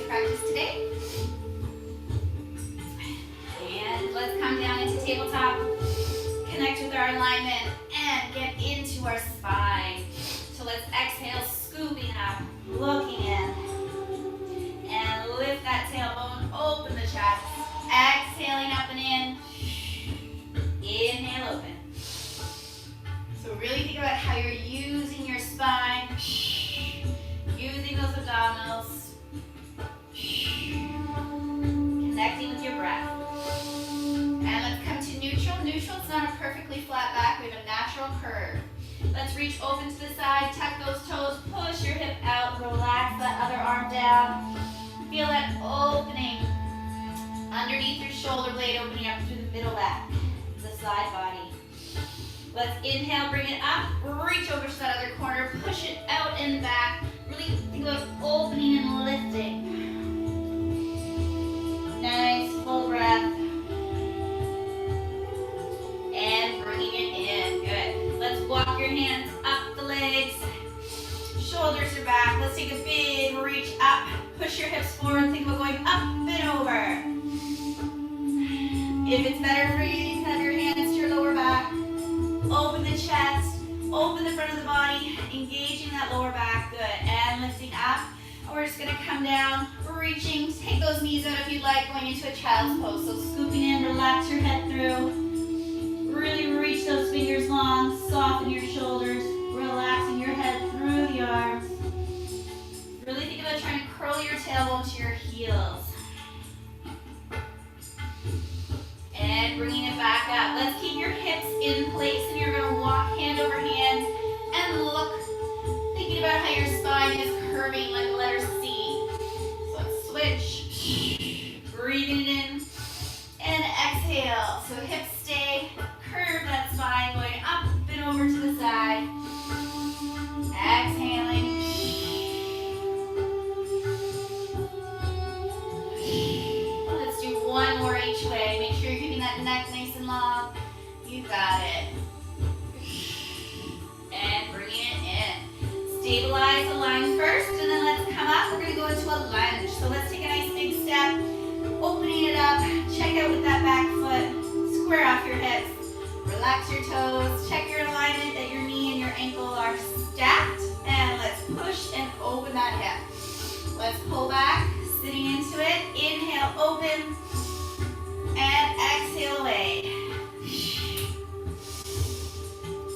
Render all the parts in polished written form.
Pilates practice today. And let's come down into tabletop, connect with our alignment, and get into our spine. So let's exhale, scooping up, looking in, and lift that tailbone, open the chest. Exhaling up and in, inhale, open. So really think about how you're using your spine, using those abdominals, connecting with your breath. And let's come to neutral. Neutral is not a perfectly flat back, we have a natural curve. Let's reach open to the side, tuck those toes, push your hip out, relax that other arm down. Feel that opening underneath your shoulder blade, opening up through the middle back, the side body. Let's inhale, bring it up, reach over to that other corner, push it out and back. Really think about opening and lifting. Nice, full breath. And bringing it in, good. Let's walk your hands up the legs. Shoulders are back. Let's take a big reach up. Push your hips forward, think about going up and over. If it's better for you, you can have your hands to your lower back. Open the chest, open the front of the body, engaging that lower back, good. And lifting up. And we're just gonna come down, reaching, take those knees out if you'd like, going into a child's pose. So scooping in, relax your head through. Really reach those fingers long, soften your shoulders, relaxing your head through the arms. Really think about trying to curl your tailbone to your heels. And bringing it back up. Let's keep your hips in place and you're going to walk hand over hand and look, thinking about how your spine is curving like the letter C. So let's switch. Breathing it in and exhale. So hips stay, curve that spine, going up and over to the side. Exhaling. Let's do one more each way. Make sure you're keeping that neck nice and long. You got it. And bringing it in. Stabilize the line first, and then let's come up. We're going to go into a lunge. So let's take a nice big step. Opening it up. Check out with that back foot. Square off your hips. Relax your toes. Check your alignment that your knee and your ankle are stacked. And let's push and open that hip. Let's pull back. Sitting into it. Inhale, open. And exhale away.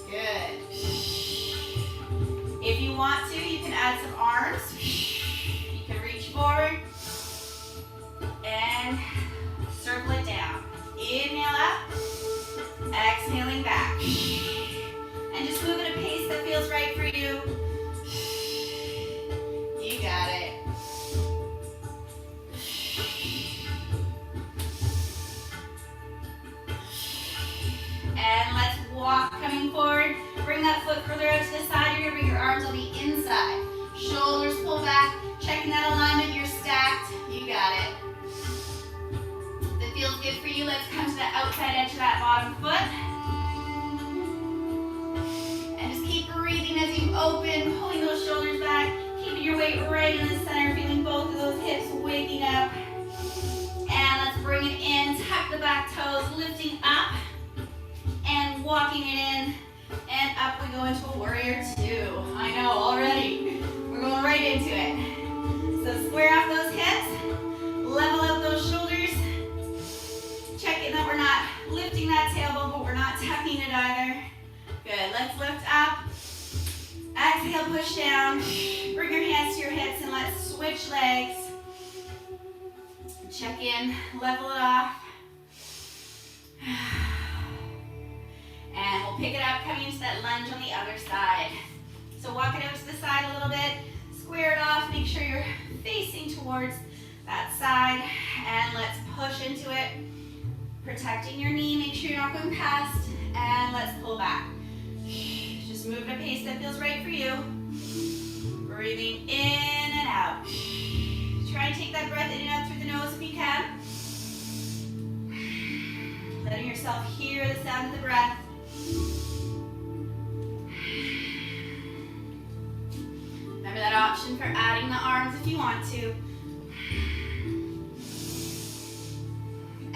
Good. If you want to, you can add some arms. You can reach forward. And circle it down. Inhale up. Exhaling back. And just move at a pace that feels right for you. You got it. And let's walk coming forward. Bring that foot further out to the side. You're going to bring your arms on the inside. Shoulders pull back. Checking that alignment. You're stacked. You got it. If it feels good for you, let's come to the outside edge of that bottom foot. And just keep breathing as you open, pulling those shoulders back, keeping your weight right in the center, feeling both of those hips waking up. And let's bring it in, tuck the back toes, lifting up and walking it in. And up we go into a warrior two. I know, already. We're going right into it. So square off those hips, level out those shoulders. Checking that we're not lifting that tailbone, but we're not tucking it either. Good, let's lift up. Exhale, push down. Bring your hands to your hips and let's switch legs. Check in, level it off. And we'll pick it up, coming into that lunge on the other side. So walk it out to the side a little bit. Square it off, make sure you're facing towards that side. And let's push into it. Protecting your knee, make sure you're not going past. And let's pull back. Just move at a pace that feels right for you. Breathing in and out. Try and take that breath in and out through the nose if you can. Letting yourself hear the sound of the breath. Remember that option for adding the arms if you want to.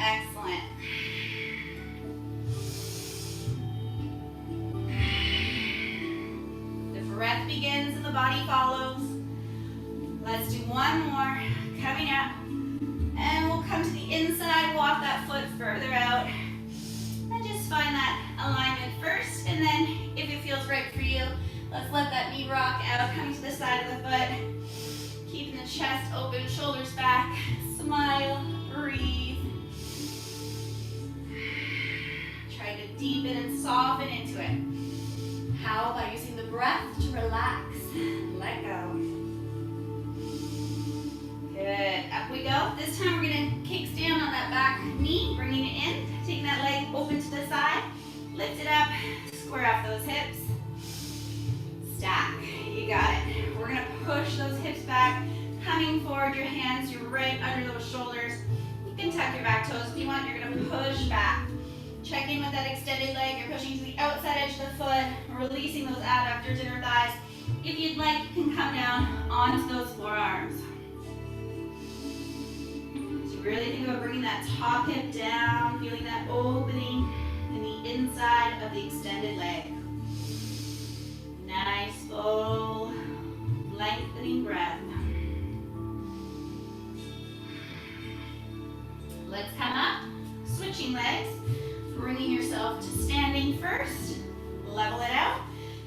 Excellent. The breath begins and the body follows. Let's do one more. Coming up. And we'll come to the inside, walk that foot further out. And just find that alignment first. And then, if it feels right for you, let's let that knee rock out, coming to the side of the foot. Keeping the chest open, shoulders back. Smile, breathe. Try to deepen and soften into it. How? By using the breath to relax, let go. Good, up we go. This time we're gonna kickstand on that back knee, bringing it in, taking that leg open to the side, lift it up, square off those hips, stack, you got it. We're gonna push those hips back, coming forward, your hands, you're right under those shoulders. You can tuck your back toes if you want, you're gonna push back. Check in with that extended leg, you're pushing to the outside edge of the foot, releasing those adductors, inner thighs. If you'd like, you can come down onto those forearms. Really think about bringing that top hip down, feeling that opening in the inside of the extended leg. Nice, full, lengthening breath. Let's come up, switching legs, bringing yourself to standing first. Level it out,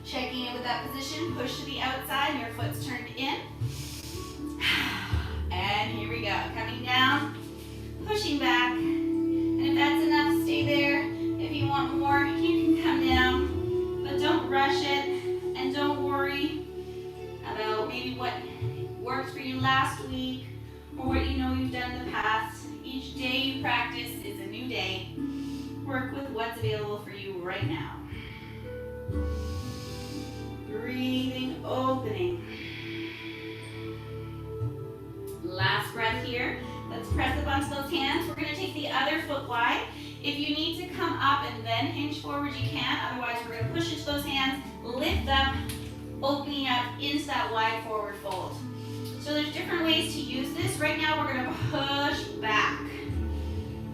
checking in with that position, push to the outside, and your foot's turned in. And here we go, coming down. Pushing back, and if that's enough, stay there. If you want more, you can come down, but don't rush it, and don't worry about maybe what worked for you last week, or what you know you've done in the past. Each day you practice is a new day. Work with what's available for you right now. Breathing, opening. Last breath here. Let's press up onto those hands. We're going to take the other foot wide. If you need to come up and then hinge forward, you can. Otherwise, we're going to push into those hands, lift up, opening up into that wide forward fold. So there's different ways to use this. Right now, we're going to push back.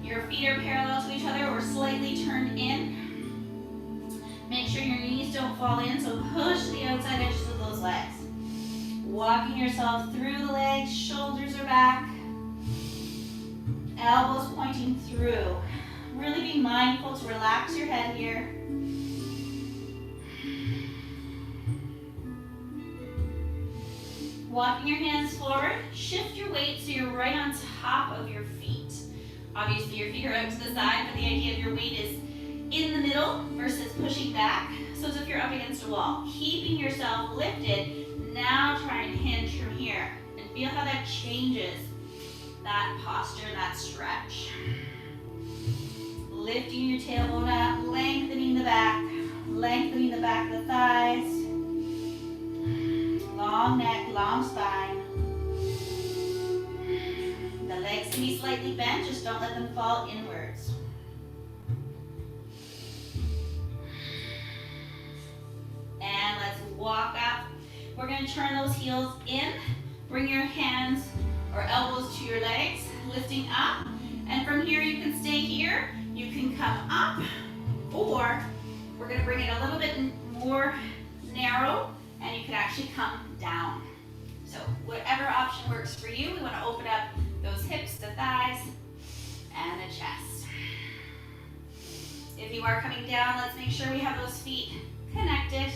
Your feet are parallel to each other or slightly turned in. Make sure your knees don't fall in, so push the outside edges of those legs. Walking yourself through the legs, shoulders are back. Elbows pointing through. Really be mindful to relax your head here. Walking your hands forward, shift your weight so you're right on top of your feet. Obviously your feet are out to the side, but the idea of your weight is in the middle versus pushing back. So as if you're up against a wall. Keeping yourself lifted, now try and hinge from here. And feel how that changes that posture, that stretch. Lifting your tailbone up, lengthening the back of the thighs. Long neck, long spine. The legs can be slightly bent, just don't let them fall inwards. And let's walk up. We're going to turn those heels in. Bring your hands or elbows to your legs, lifting up. And from here, you can stay here. You can come up, or we're going to bring it a little bit more narrow, and you can actually come down. So whatever option works for you, we want to open up those hips, the thighs, and the chest. If you are coming down, let's make sure we have those feet connected.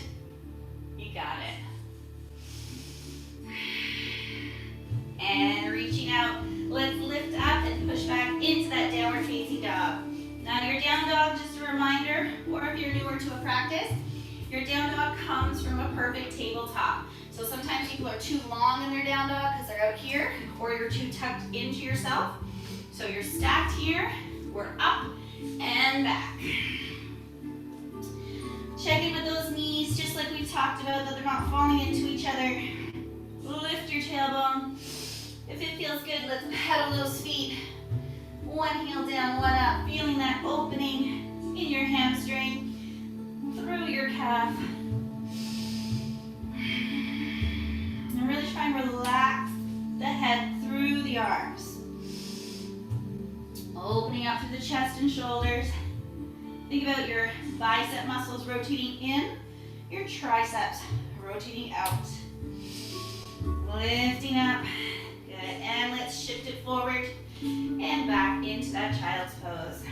You got it. And reaching out, let's lift up and push back into that downward facing dog. Now your down dog, just a reminder, or if you're newer to a practice, your down dog comes from a perfect tabletop. So sometimes people are too long in their down dog because they're out here, or you're too tucked into yourself. So you're stacked here, we're up and back. Check in with those knees, just like we talked about, that they're not falling into each other. Lift your tailbone. If it feels good, let's pedal those feet. One heel down, one up. Feeling that opening in your hamstring, through your calf. And really try and relax the head through the arms. Opening opening up through the chest and shoulders. Think about your bicep muscles rotating in, your triceps rotating out. Lifting up. Good. And let's shift it forward and back into that child's pose.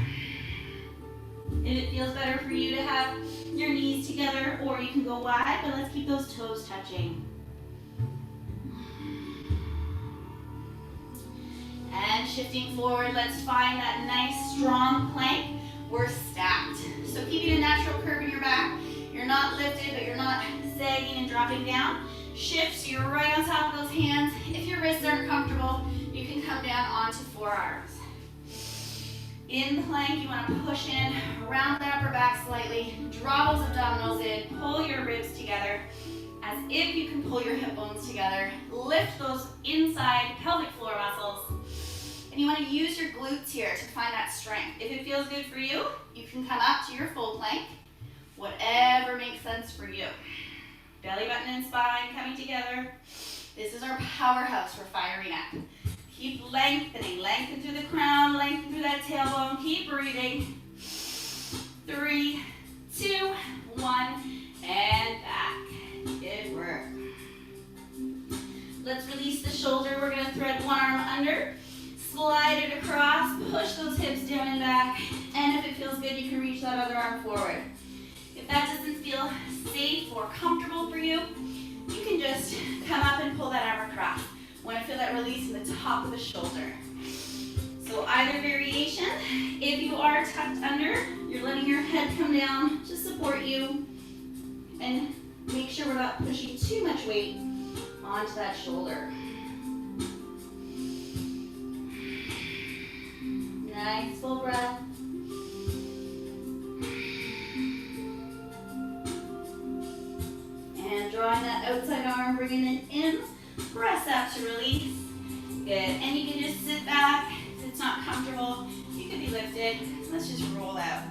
If it feels better for you to have your knees together, or you can go wide, but let's keep those toes touching. And shifting forward, let's find that nice strong plank. We're stacked. So keeping a natural curve in your back. You're not lifted, but you're not sagging and dropping down. Shift so you're right on top of those hands. If your wrists aren't comfortable, you can come down onto forearms. In the plank, you want to push in, round that upper back slightly, draw those abdominals in, pull your ribs together as if you can pull your hip bones together. Lift those inside pelvic floor muscles. And you want to use your glutes here to find that strength. If it feels good for you, you can come up to your full plank, whatever makes sense for you. Belly button and spine coming together. This is our powerhouse we're firing at. Keep lengthening. Lengthen through the crown, lengthen through that tailbone. Keep breathing. 3, 2, 1, and back. Good work. Let's release the shoulder. We're going to thread one arm under. Slide it across. Push those hips down and back. And if it feels good, you can reach that other arm forward. If that doesn't feel safe or comfortable for you, you can just come up and pull that arm across. Want to feel that release in the top of the shoulder. So either variation, if you are tucked under, you're letting your head come down to support you, and make sure we're not pushing too much weight onto that shoulder. Nice full breath. And drawing that outside arm, bringing it in. Press up to release. Good. And you can just sit back. If it's not comfortable, you can be lifted. Let's just roll out.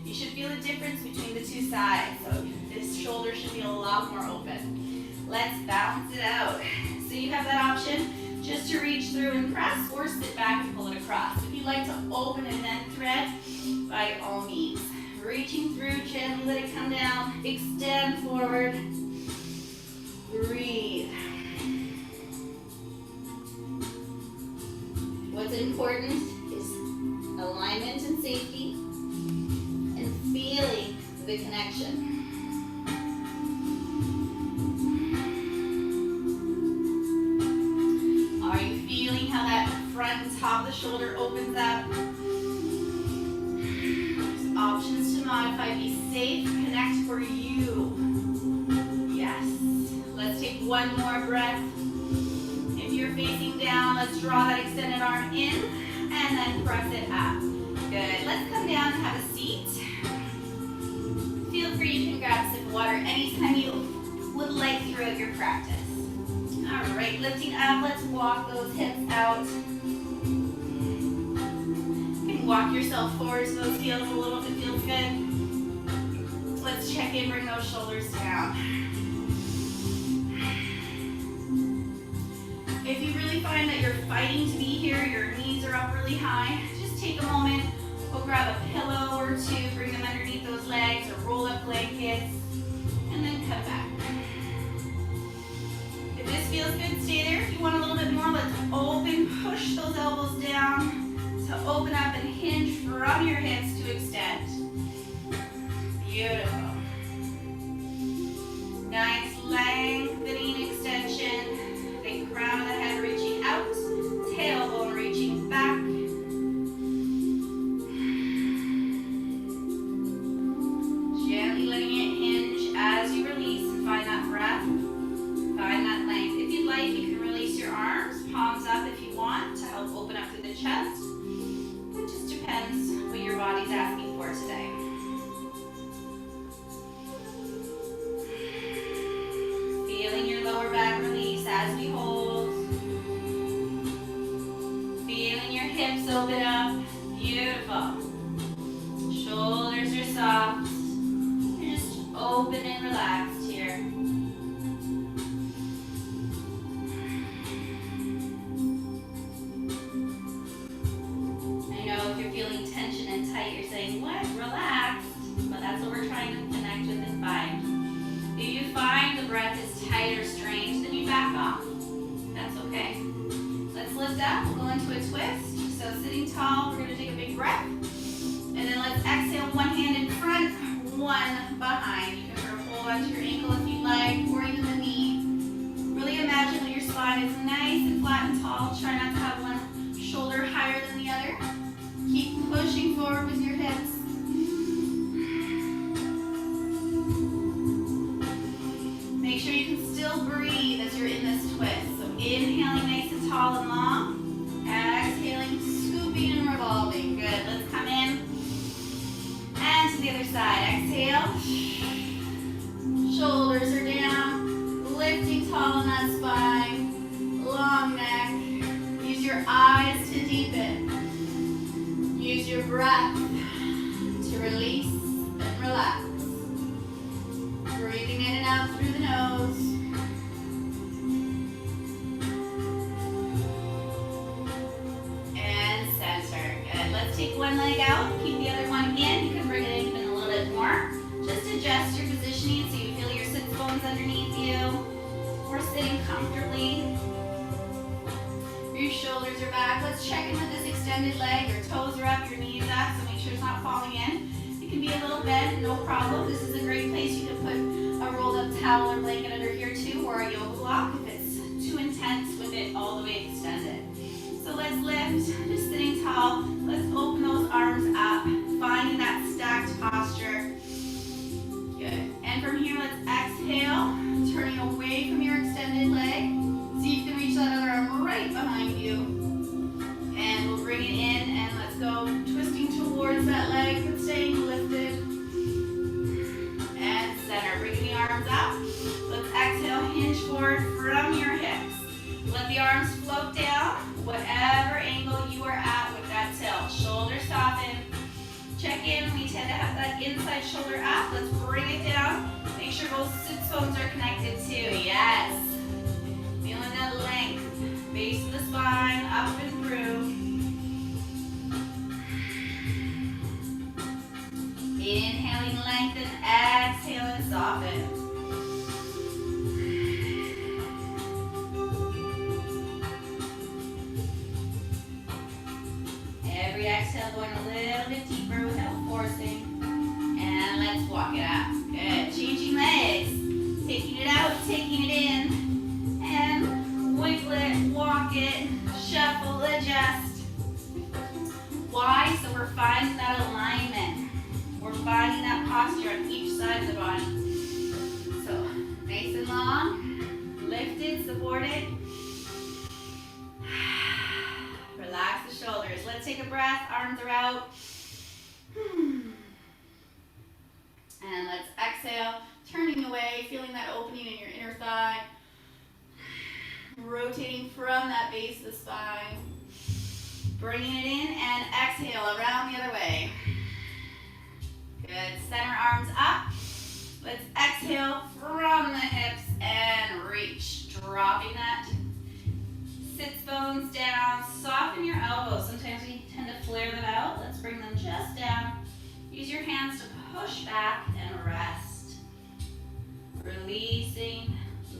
You should feel the difference between the two sides. So this shoulder should feel a lot more open. Let's balance it out. So you have that option just to reach through and press, or sit back and pull it across. If you'd like to open and then thread, by all means. Reaching through, gently let it come down. Extend forward. Breathe. What's important is alignment and safety, and feeling the connection. Are you feeling how that front and top of the shoulder opens up? There's options to modify. Be safe, connect for you. Yes. Let's take one more breath. If you're facing down, let's draw that extended arm in and then press it up. Good. Let's come down and have a seat. Feel free, you can grab a sip of water anytime you would like throughout your practice. All right, lifting up, let's walk those hips out. You can walk yourself forward so those heels a little if it feels good. Let's check in, bring those shoulders down. If you really find that you're fighting to be here, your knees are up really high, just take a moment, go grab a pillow or two, bring them underneath those legs, or roll up blankets, and then come back. If this feels good, stay there. If you want a little bit more, let's open, push those elbows down to open up and hinge from your hips to extend. Beautiful. Nice lengthening extension. Big crown of the head reaching out, tailbone reaching back. Gently letting it hinge as you release, and find that breath, find that length. If you'd like, you can release your arms, palms up if you want, to help open up through the chest. It just depends what your body's asking for today. Feeling your lower back release as we hold. Feeling your hips open up. Beautiful. Shoulders are soft. You're just open and relaxed here. I know if you're feeling tall. We're gonna take a big breath. And then let's exhale, one hand in front, one behind. You can sort of hold onto your ankle if you'd like, or even the knee. Really imagine that your spine is nice and flat and tall. Try not to have one shoulder higher than the other. Keep pushing forward with your hips. Make sure you can still breathe as you're in this twist. So inhaling nice and tall and long. Exhaling, scooping and revolving. Good. Let's come in. And to the other side. Exhale. Shoulders are down. Lifting tall on that spine. Long neck. Use your eyes to deepen. Use your breath to release and relax. Breathing in and out through the nose. And center. Good. Let's take one leg out. Keep the other one in. You can bring it in even a little bit more. Just adjust your positioning so you feel your sits bones underneath you. Or sitting comfortably. Your shoulders are back. Let's check in with this extended leg. Your toes are up, your knees up, so make sure it's not falling in. It can be a little bent, no problem. This is a great place. You can put a rolled up towel or blanket under here too, or a yoga block if it's too intense with it all the way extended. So let's lift, just sitting tall. Let's open those arms up, finding that stacked posture. Good. And from here, let's exhale, turning away from your extended leg. See if you can reach that other arm right behind you. And we'll bring it in and let's go twisting towards that leg, but staying lifted. And center, bringing the arms up. Let's exhale, hinge forward from your hips. Let the arms float down, whatever angle you are at with that tilt. Shoulders soften. Check in, we tend to have that inside shoulder up. Let's bring it down. Make sure both sits bones are connected too, yes. Feeling that length, base of the spine, up and through. Inhaling, lengthen, exhale and soften. Every exhale going a little bit deeper without forcing. And let's walk it up. Good. Changing legs. Taking it out, taking it in. And wiggle it, walk it, shuffle, adjust. Why? So we're finding that alignment. We're finding that posture on each side of the body. So nice and long, lifted, supported. Relax the shoulders. Let's take a breath, arms are out. And let's exhale, turning away, feeling that opening in your inner thigh. Rotating from that base of the spine. Bringing it in and exhale around the other way. Good. Center arms up. Let's exhale from the hips and reach. Dropping that sits bones down. Soften your elbows. Sometimes we tend to flare them out. Let's bring them just down. Use your hands to push back and rest. Releasing,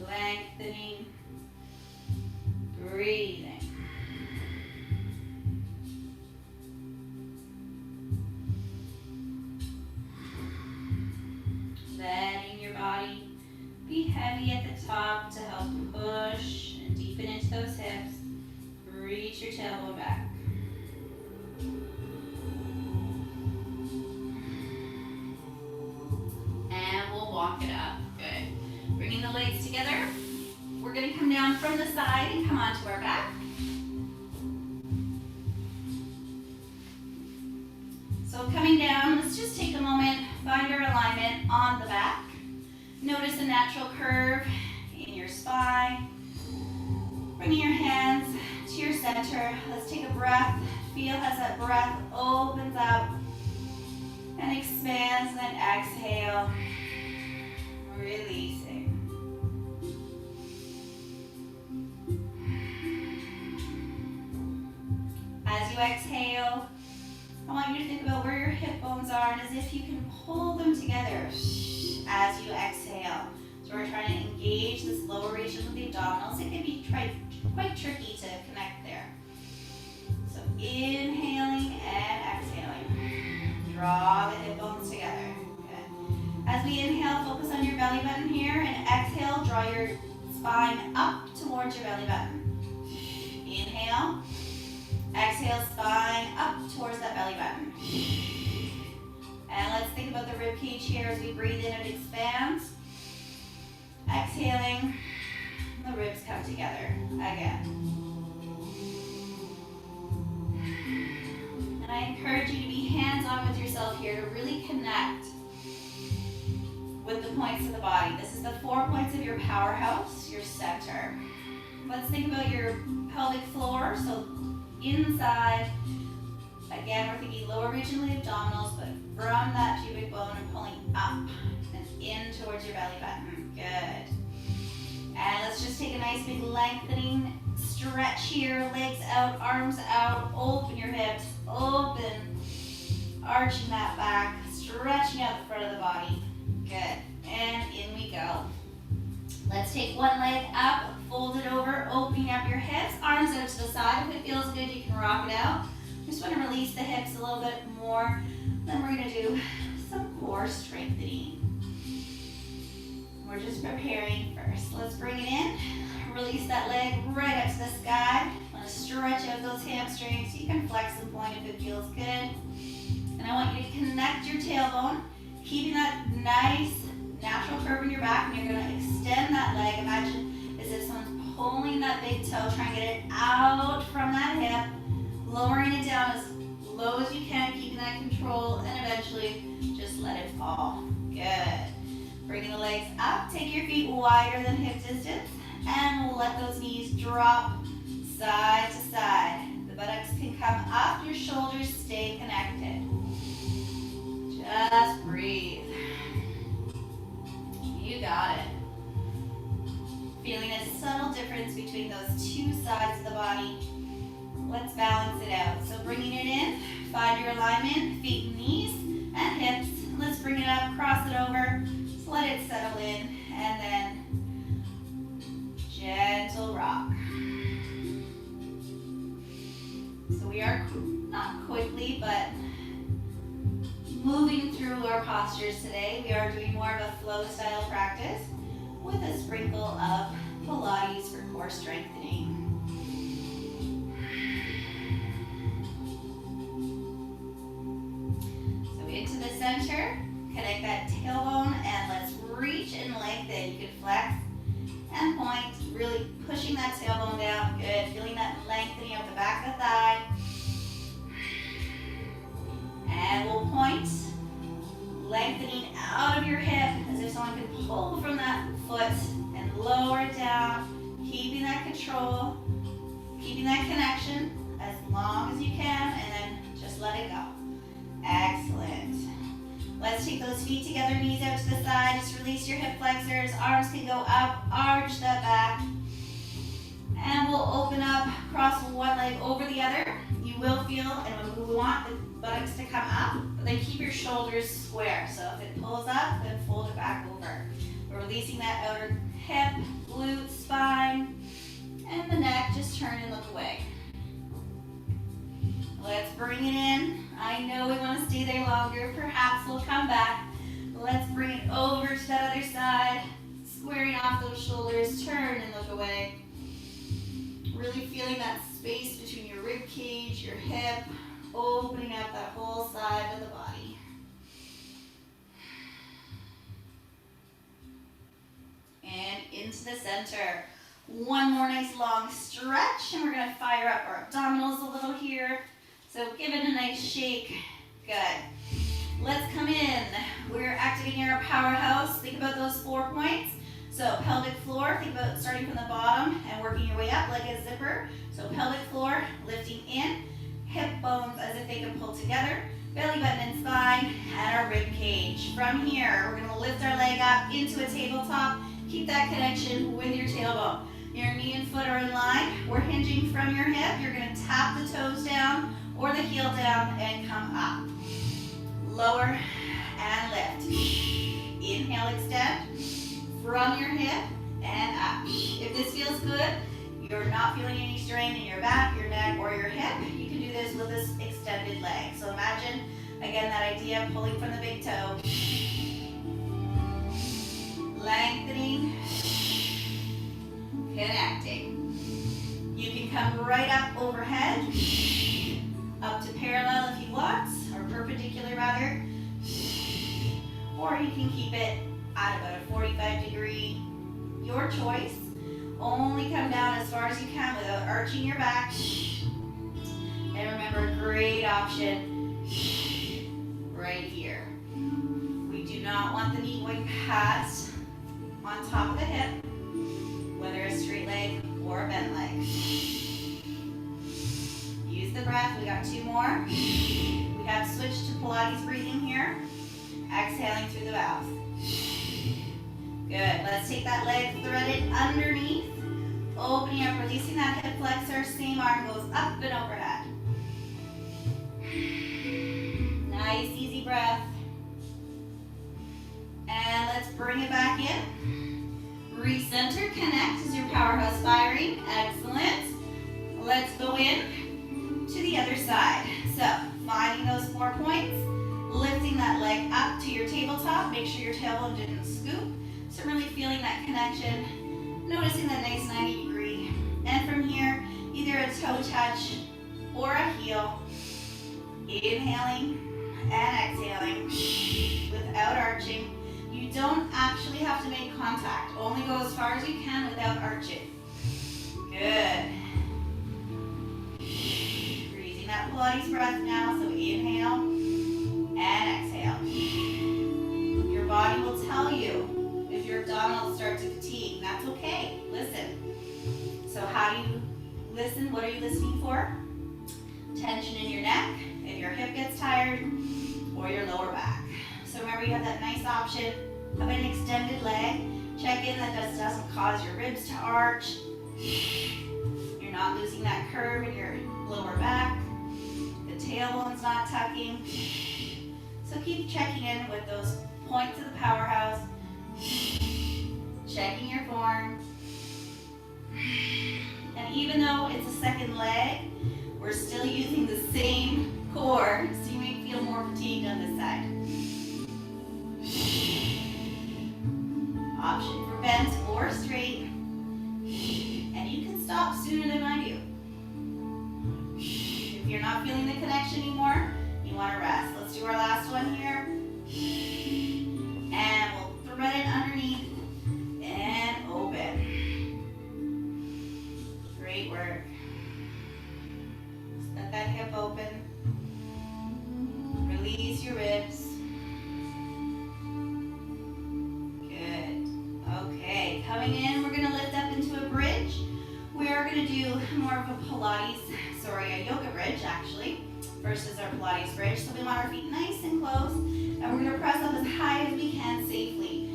lengthening, breathing. Letting your body be heavy at the top to help push and deepen into those hips. Reach your tailbone back. And we'll walk it up. Good. Bringing the legs together. We're going to come down from the side and come onto our back. So coming down, let's just take a moment, find our alignment on the back. Notice a natural curve in your spine. Bringing your hands to your center. Let's take a breath. Feel as that breath opens up and expands, and then exhale. Releasing. As you exhale, I want you to think about where your hip bones are, and as if you can pull them together as you exhale. So we're trying to engage this lower region of the abdominals. It can be quite tricky to connect there. So inhaling Draw the hip bones together. Good. As we inhale, focus on your belly button here, and exhale, draw your spine up towards your belly button. Inhale. Exhale, spine up towards that belly button. And let's think about the rib cage here as we breathe in, it expands. Exhaling, the ribs come together again. And I encourage you to be hands-on with yourself here to really connect with the points of the body. This is the 4 points of your powerhouse, your center. Let's think about your pelvic floor. So inside, again, we're thinking lower region of the abdominals, but from that pubic bone and pulling up and in towards your belly button. Good. And let's just take a nice big lengthening stretch here. Legs out, arms out. Open your hips. Open. Arching that back. Stretching out the front of the body. Good. And in we go. Let's take one leg up. Fold it over. Opening up your hips. Arms out to the side. If it feels good, you can rock it out. Just want to release the hips a little bit more. Then we're going to do some core strengthening. We're just preparing first. Let's bring it in. Release that leg right up to the sky. Want to stretch out those hamstrings. You can flex and point if it feels good. And I want you to connect your tailbone, keeping that nice natural curve in your back. And you're going to extend that leg. Imagine as if someone's pulling that big toe, trying to get it out from that hip, lowering it down as low as you can, keeping that control, and eventually just let it fall. Good. Bringing the legs up, take your feet wider than hip distance, and we'll let those knees drop side to side. The buttocks can come up, your shoulders stay connected. Just breathe. You got it. Feeling a subtle difference between those two sides of the body. Let's balance it out. So bringing it in, find your alignment, feet and knees and hips. Let's bring it up, cross it over. Let it settle in, and then gentle rock. So we are not quickly, but moving through our postures today. We are doing more of a flow style practice with a sprinkle of Pilates for core strengthening. So into the center. Connect that tailbone and let's reach and lengthen. You can flex and point, really pushing that tailbone down. Good. Feeling that lengthening of the back of the thigh. And we'll point, lengthening out of your hip as if someone could pull from that foot and lower it down. Keeping that control, keeping that connection as long as you can, and then just let it go. Excellent. Let's take those feet together, knees out to the side. Just release your hip flexors. Arms can go up, arch that back. And we'll open up, cross one leg over the other. You will feel, and we want the buttocks to come up, but then keep your shoulders square. So if it pulls up, then fold it back over. We're releasing that outer hip, glute, spine, and the neck. Just turn and look away. Let's bring it in. I know we want to stay there longer. Perhaps we'll come back. Let's bring it over to that other side. Squaring off those shoulders. Turn and look away. Really feeling that space between your rib cage, your hip, opening up that whole side of the body. And into the center. One more nice long stretch, and we're going to fire up our abdominals a little here. So give it a nice shake. Good. Let's come in. We're activating our powerhouse. Think about those 4 points. So pelvic floor, think about starting from the bottom and working your way up like a zipper. So pelvic floor, lifting in. Hip bones as if they can pull together. Belly button and spine, and our rib cage. From here, we're going to lift our leg up into a tabletop. Keep that connection with your tailbone. Your knee and foot are in line. We're hinging from your hip. You're going to tap the toes down or the heel down and come up. Lower and lift. Inhale, extend from your hip and up. If this feels good, you're not feeling any strain in your back, your neck, or your hip, you can do this with this extended leg. So imagine Again, that idea of pulling from the big toe. Lengthening. Connecting. You can come right up overhead, up to parallel if you want, or perpendicular rather. Or you can keep it at about a 45-degree, your choice. Only come down as far as you can without arching your back. And remember, great option right here. We do not want the knee going past on top of the hip, whether a straight leg or a bent leg. Use the breath. We got 2 more. We have switched to Pilates breathing here. Exhaling through the mouth. Good. Let's take that leg threaded underneath. Opening up, releasing that hip flexor. Same arm goes up and overhead. Nice, easy breath. And let's bring it back in. Recenter, connect as your powerhouse firing. Excellent. Let's go in to the other side. So, finding those 4 points. Lifting that leg up to your tabletop. Make sure your tailbone didn't scoop. So really feeling that connection. Noticing that nice 90-degree. And from here, either a toe touch or a heel. Inhaling and exhaling without arching. You don't actually have to make contact. Only go as far as you can without arching. Good. Breathing that Pilates breath now. So inhale. And exhale. Your body will tell you if your abdominals start to fatigue. That's okay. Listen. So how do you listen? What are you listening for? Tension in your neck, if your hip gets tired, or your lower back. So remember, you have that nice option of an extended leg. Check in that just doesn't cause your ribs to arch. You're not losing that curve in your lower back. The tailbone's not tucking. So keep checking in with those points of the powerhouse. Checking your form. And even though it's a second leg, we're still using the same core, so you may feel more fatigued on this side. Option for bent or straight. And you can stop sooner than I do. If you're not feeling the connection anymore, you want to rest. Let's do our last one here. And we'll thread it underneath and open. Great work. Just let that hip open. Release your ribs. Good. Okay, coming in, we're going to lift up into a bridge. We are going to do more of a a yoga bridge actually. First is our Pilates bridge. So we want our feet nice and close. And we're going to press up as high as we can safely.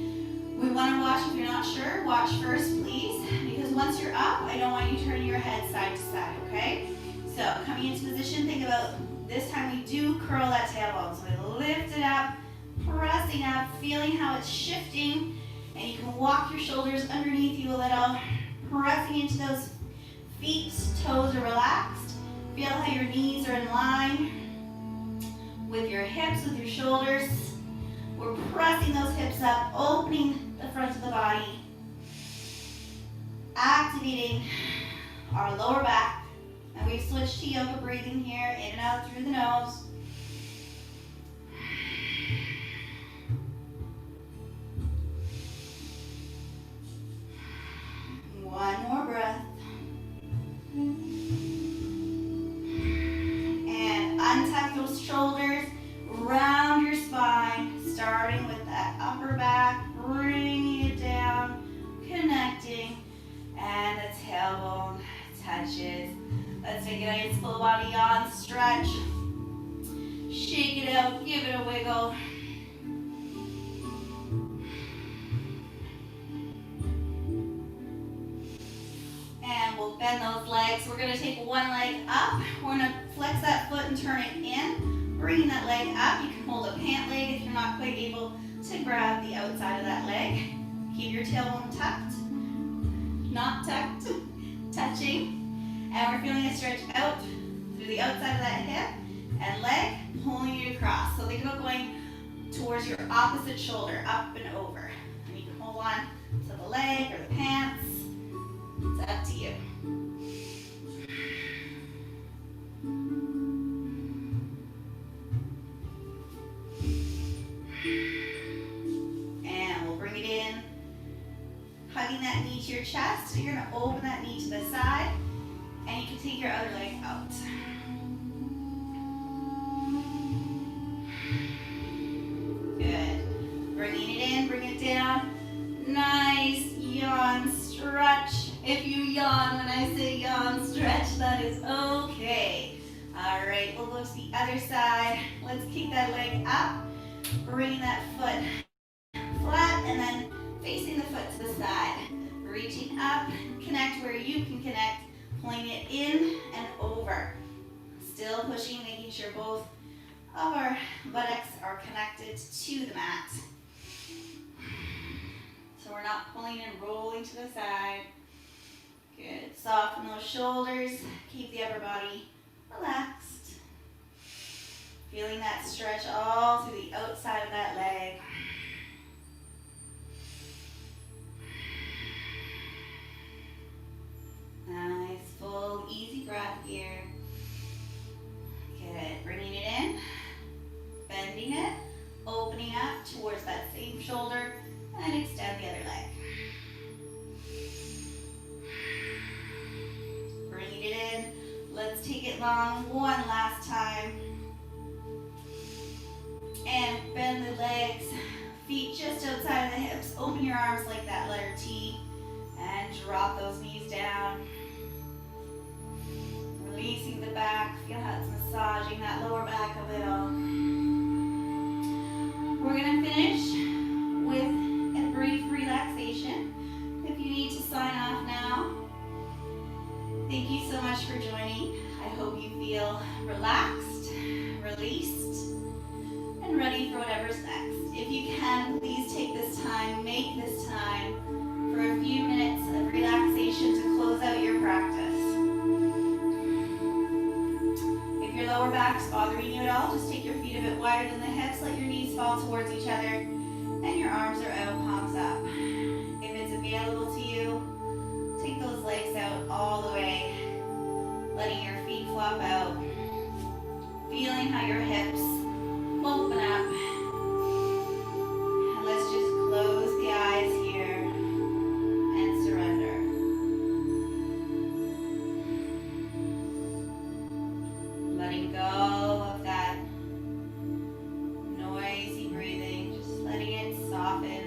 We want to watch, if you're not sure, watch first please. Because once you're up, I don't want you turning your head side to side, okay? So coming into position, think about this time we do curl that tailbone. So we lift it up, pressing up, feeling how it's shifting. And you can walk your shoulders underneath you a little, pressing into those feet, toes are relaxed. Feel how your knees are in line with your hips, with your shoulders. We're pressing those hips up, opening the front of the body, activating our lower back. And we've switched to yoga breathing here, in and out through the nose. One more breath. And untuck those shoulders, round your spine, starting with that upper back, bringing it down, connecting, and the tailbone touches. Let's take a nice full body yawn, stretch, shake it out, give it a wiggle. And we'll bend those legs. We're going to take one leg up. We're going to flex that foot and turn it in. Bringing that leg up. You can hold a pant leg if you're not quite able to grab the outside of that leg. Keep your tailbone tucked. Not tucked. Touching. And we're feeling a stretch out through the outside of that hip and leg, pulling it across. So towards your opposite shoulder, up and over. And you can hold on to the leg or the pants. It's up to you. And we'll bring it in, hugging that knee to your chest. So you're gonna open that knee to the side, and you can take your other leg out. Good. Bringing it in, bring it down. Nice yawn, stretch. If you yawn when I say yawn, stretch, that is okay. All right, we'll go to the other side. Let's kick that leg up, bring that foot flat, and then facing the foot to the side. Reaching up, connect where you can connect, pulling it in and over. Still pushing, making sure both of our buttocks are connected to the mat. So we're not pulling and rolling to the side. Good. Soften those shoulders. Keep the upper body relaxed. Feeling that stretch all through the outside of that leg. Nice, full, easy breath here. Good. Bringing it in, bending it, opening up towards that same shoulder, and extend the other leg. Bringing it in. Let's take it long one last time. And bend the legs, feet just outside of the hips. Open your arms like that letter T, and drop those knees down. Releasing the back. Feel how it's massaging that lower back a little. We're going to finish with a brief relaxation. If you need to sign off now, thank you so much for joining. I hope you feel relaxed, released, and ready for whatever's next. If you can, please take this time, make this time for a few minutes of relaxation to close out your practice. If your lower back's bothering you at all, just take your feet a bit wider than the hips, let your knees fall towards each other, and your arms are out, palms up. If it's available to you, take those legs out all the way, letting your feet flop out, feeling how your hips open up. And let's just close the eyes here and surrender. Letting go of that noisy breathing, just letting it soften.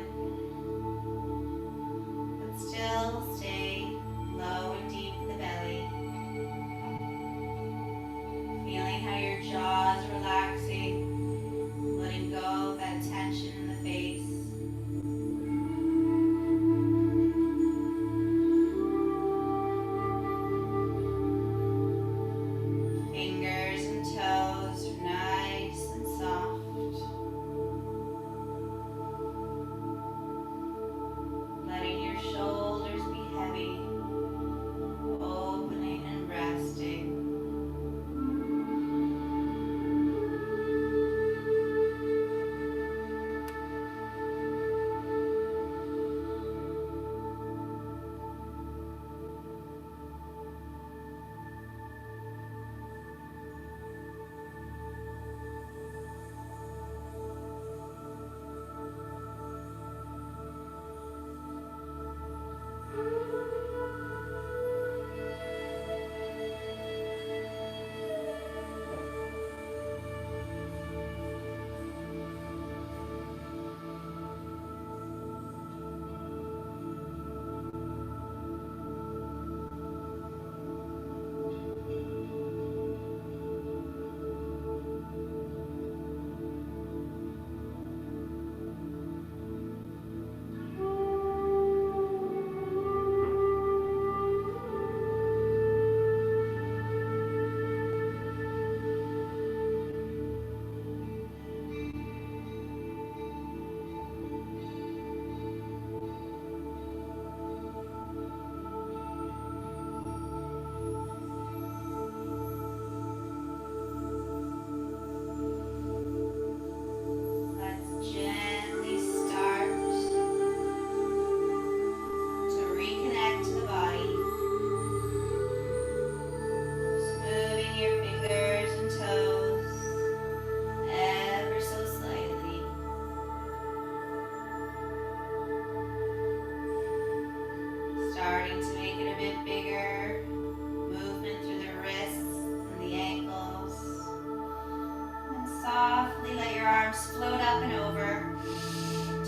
arms float up and over.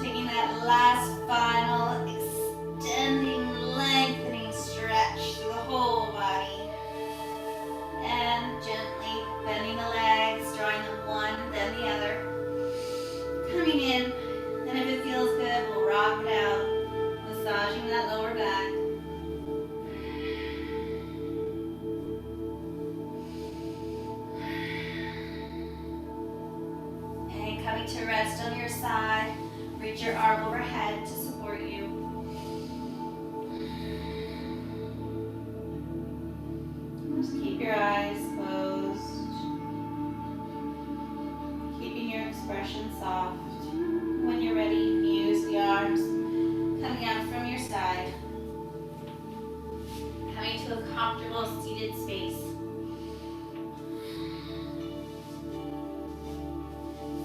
Taking that last final extending, lengthening stretch through the whole body. And gently bending the legs, drawing them one, then the other. Coming in, and if it feels good, we'll rock it out, massaging that lower back. And coming to rest on your side, reach your arm overhead to support you. Just keep your eyes closed, keeping your expression soft. When you're ready, use the arms coming out from your side, coming to a comfortable seated space.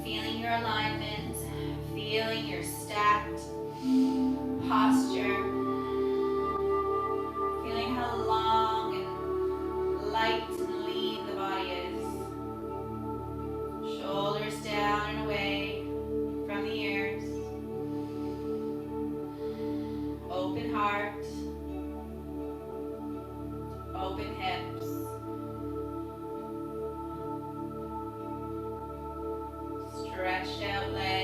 Feeling your alignment, feeling your stacked posture, feeling how long and light and lean the body is. Shoulders down and away from the ears. Open heart, open hips. Stretched out legs.